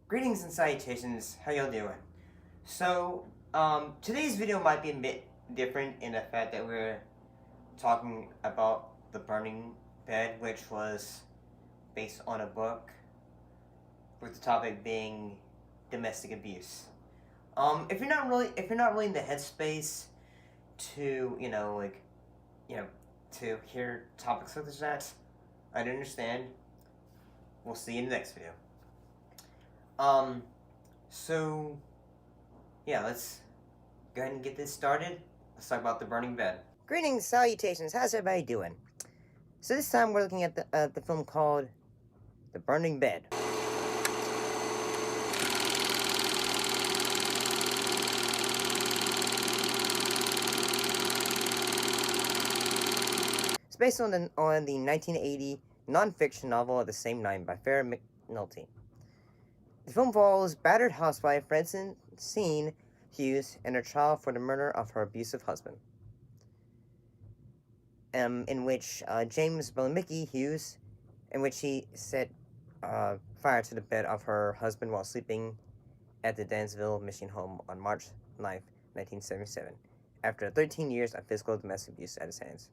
Greetings and salutations, how y'all doing? So, today's video might be a bit different in the fact that we're talking about The Burning Bed, which was based on a book, with the topic being domestic abuse. If you're not really in the headspace to, to hear topics such as that, I don't understand. We'll see you in the next video. So, yeah, let's go ahead and get this started. Let's talk about The Burning Bed. Greetings, salutations, how's everybody doing? So this time we're looking at the film called The Burning Bed. It's based on the 1980 non-fiction novel of the same name by Farrah McNulty. The film follows battered housewife Francine Hughes in her trial for the murder of her abusive husband, in which James Mickey Hughes, in which he set fire to the bed of her husband while sleeping at the Dansville, Michigan home on March 9th, 1977, after 13 years of physical domestic abuse at his hands.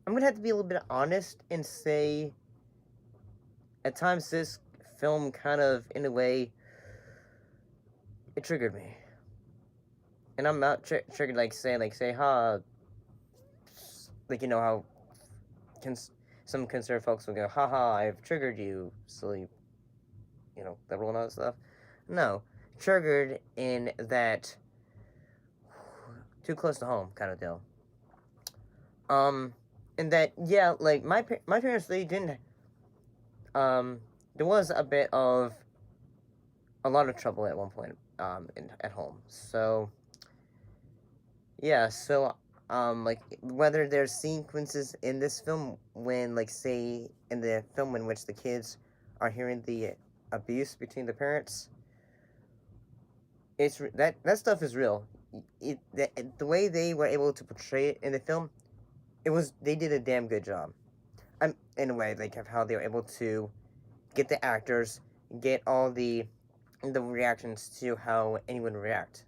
I'm gonna have to be a little bit honest and say, at times this film kind of, in a way, it triggered me. And I'm not triggered like say, how, like, you know how some conservative folks will go, haha, I've triggered you, silly, liberal and all that stuff. No, triggered in that too close to home kind of deal. And that, yeah, like, my parents, they didn't, there was a bit of a lot of trouble at one point, at home. So, yeah, so, like, whether there's sequences in this film when, like, say, in the film in which the kids are hearing the abuse between the parents, it's, that stuff is real. The way they were able to portray it in the film, they did a damn good job. In a way, like, of how they were able to get the actors, get all the reactions to how anyone would react.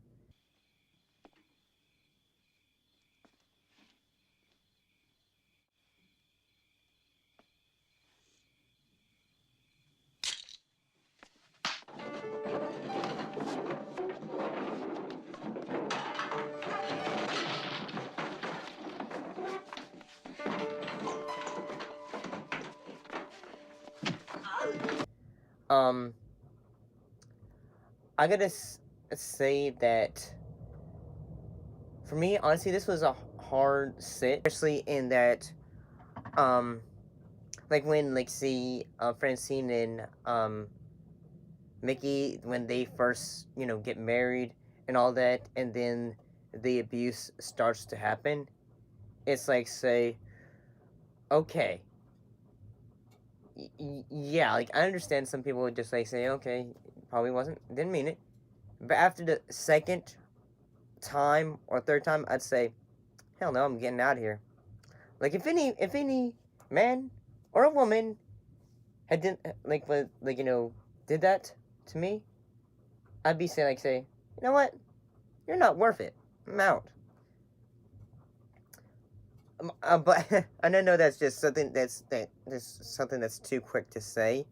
I gotta say that, for me, honestly, this was a hard sit, especially in that, like, when, like, see, Francine and, Mickey, when they first, get married and all that, and then the abuse starts to happen, it's like, say, okay, yeah, like, I understand some people would just, like, say, okay, probably didn't mean it, but after the second time or third time, I'd say, hell no, I'm getting out of here. Like, if any man or a woman had did that to me, I'd be saying, you know what, you're not worth it, I'm out. But I don't know, that's just something that's too quick to say.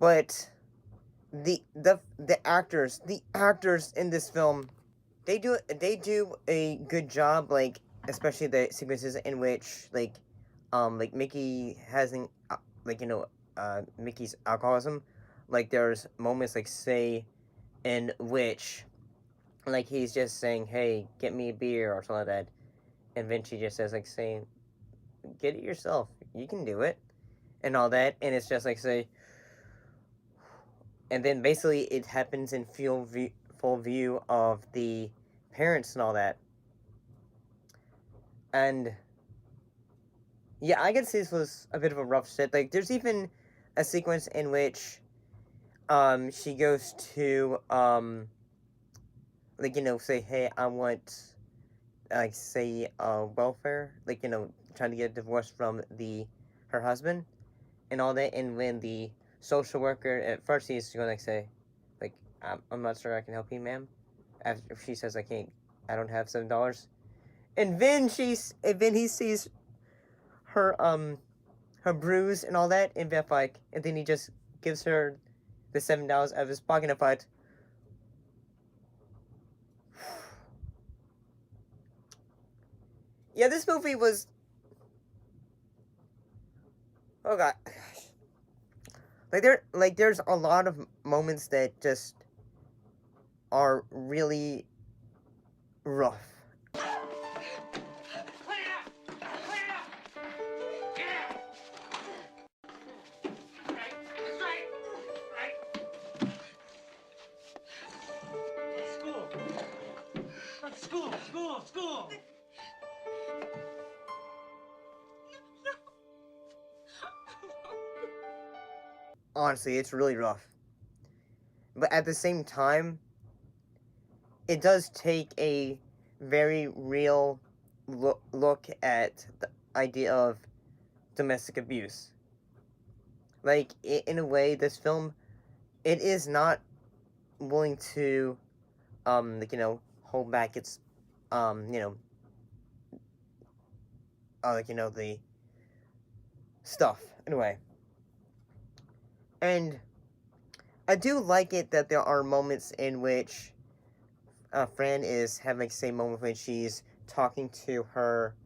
But the actors in this film, they do a good job, like, especially the sequences in which, like Mickey hasn't, Mickey's alcoholism. Like, there's moments, like, say, in which, like, he's just saying, hey, get me a beer or something like that, and then she just says, like, saying, get it yourself, you can do it, and all that, and it's just like, say, and then basically it happens in full view of the parents and all that. And yeah, I guess this was a bit of a rough set. Like, there's even a sequence in which she goes to say, hey, I want like say welfare, like trying to get a divorce from her husband and all that. And when the social worker at first he's going to like say, like I'm not sure I can help you, ma'am. After she says I don't have $7. And then he sees her her bruise and all that, and Beth and then he just gives her the $7 out of his pocket and fight. Yeah, this movie was. Oh god, there's a lot of moments that just are really rough. School. Honestly, it's really rough. But at the same time, it does take a very real look at the idea of domestic abuse. Like, in a way, this film, it is not willing to, hold back its, the stuff, in a way. And I do like it that there are moments in which Fran is having the same moment when she's talking to her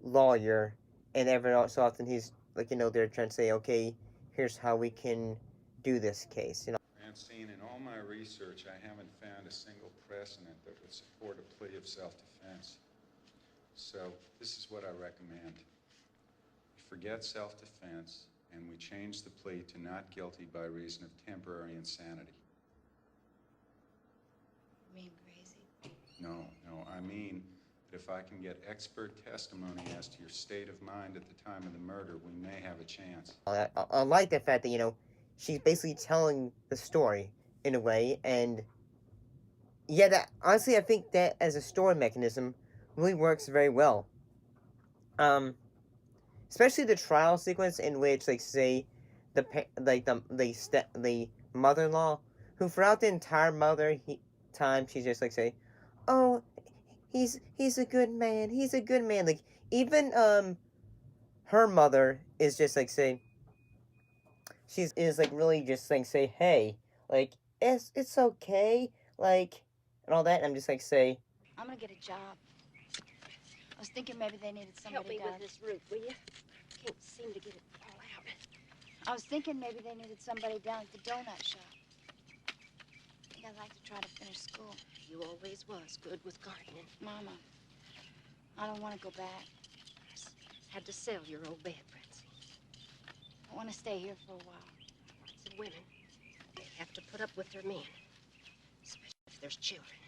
lawyer, and every so often he's they're trying to say, okay, here's how we can do this case. Francine, in all my research, I haven't found a single precedent that would support a plea of self-defense. So this is what I recommend. We forget self-defense, and we change the plea to not guilty by reason of temporary insanity. You mean crazy? No, I mean that if I can get expert testimony as to your state of mind at the time of the murder, we may have a chance. I like the fact that, she's basically telling the story in a way, and yeah, that honestly, I think that as a story mechanism really works very well. Especially the trial sequence in which, like, say, the mother-in-law, who throughout the entire time she's just like say, oh, he's a good man, like even her mother is just like saying, is like really just like say, hey, like it's okay, like, and all that, and I'm just like say, I'm gonna get a job. I was thinking maybe they needed somebody Help me with this root, will you? Can't seem to get it all out. I was thinking maybe they needed somebody down at the donut shop. I think I'd like to try to finish school. You always was good with gardening. Mama, I don't want to go back. Had to sell your old bed, Francie. I want to stay here for a while. Lots of women, they have to put up with their men, especially if there's children.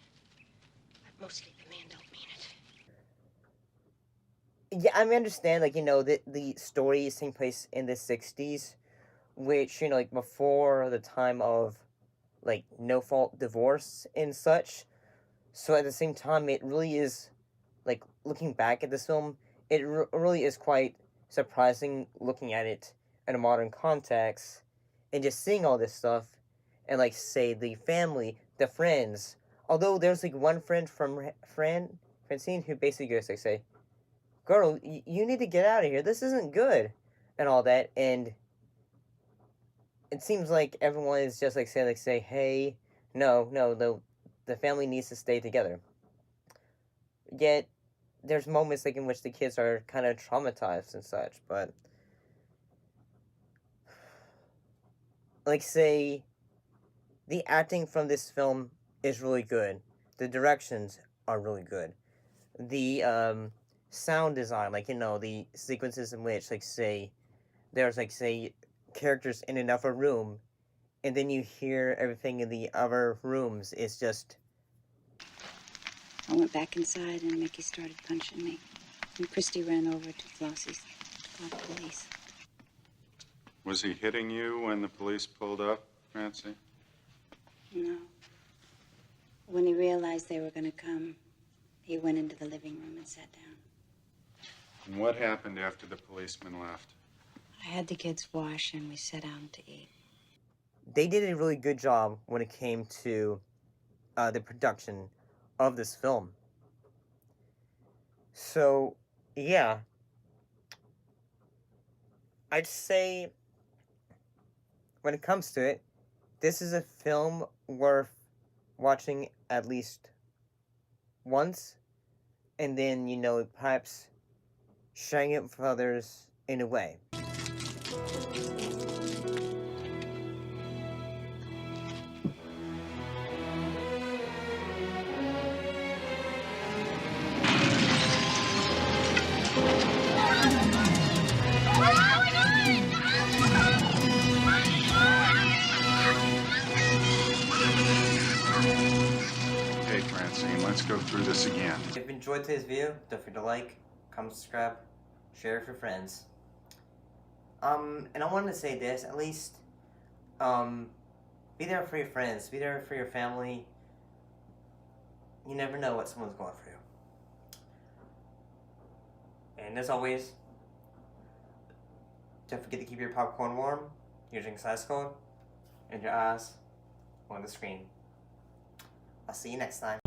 But mostly the men don't mean it. yeah, I understand, like, the story is taking place in the 60s, which, like, before the time of, like, no-fault divorce and such. So at the same time, it really is, like, looking back at this film, it really is quite surprising looking at it in a modern context, and just seeing all this stuff, and, like, say, the family, the friends, although there's, like, one friend from Francine, who basically goes, like, say, girl, you need to get out of here, this isn't good, and all that, and it seems like everyone is just, like, say, hey, no, the family needs to stay together. Yet, there's moments, like, in which the kids are kind of traumatized and such, but, like, say, the acting from this film is really good. The directions are really good. The, sound design, like, the sequences in which, like, say, there's, like, say, characters in another room, and then you hear everything in the other rooms, it's just... I went back inside and Mickey started punching me. And Christy ran over to Flossie's to call the police. Was he hitting you when the police pulled up, Francie? No. When he realized they were going to come, He went into the living room and sat down. And what happened after the policeman left? I had the kids wash and we sat down to eat. They did a really good job when it came to the production of this film. So, yeah. I'd say, when it comes to it, this is a film worth watching at least once, and then, perhaps sharing it with others in a way. Okay, Francine, let's go through this again. If you enjoyed today's video, don't forget to like, comment, subscribe, share it with your friends. And I wanted to say this, at least, be there for your friends, be there for your family. You never know what someone's going through. And as always, don't forget to keep your popcorn warm, your drinks ice cold, and your eyes on the screen. I'll see you next time.